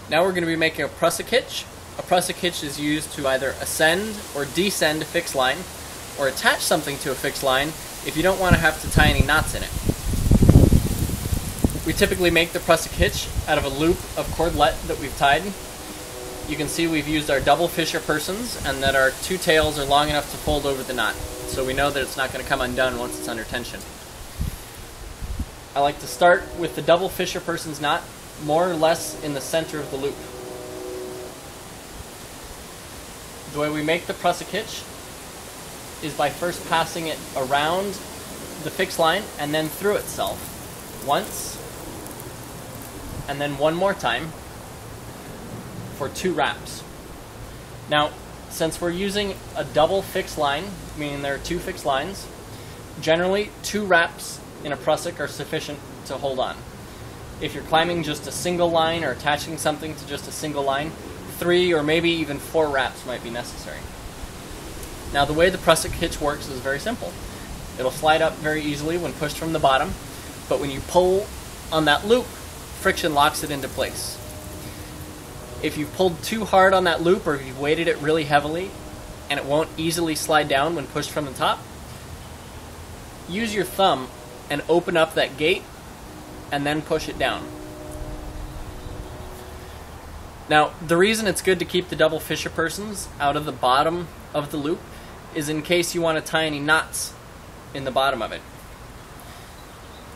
Now we're going to be making a Prusik hitch. A Prusik hitch is used to either ascend or descend a fixed line, or attach something to a fixed line if you don't want to have to tie any knots in it. We typically make the Prusik hitch out of a loop of cordlette that we've tied. You can see we've used our double Fisher persons and that our two tails are long enough to fold over the knot, so we know that it's not going to come undone once it's under tension. I like to start with the double Fisher persons knot more or less in the center of the loop. The way we make the Prusik hitch is by first passing it around the fixed line and then through itself once, and then one more time for 2 wraps. Now, since we're using a double fixed line, meaning there are 2 fixed lines, generally 2 wraps in a Prusik are sufficient to hold on. If you're climbing just a single line or attaching something to just a single line, 3 or maybe even 4 wraps might be necessary. Now, the way the Prusik hitch works is very simple. It'll slide up very easily when pushed from the bottom, but when you pull on that loop, friction locks it into place. If you've pulled too hard on that loop, or if you've weighted it really heavily and it won't easily slide down when pushed from the top, use your thumb and open up that gate and then push it down. Now, the reason it's good to keep the double Fisher persons out of the bottom of the loop is in case you want to tie any knots in the bottom of it.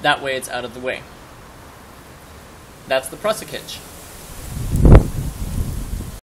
That way it's out of the way. That's the Prusik hitch.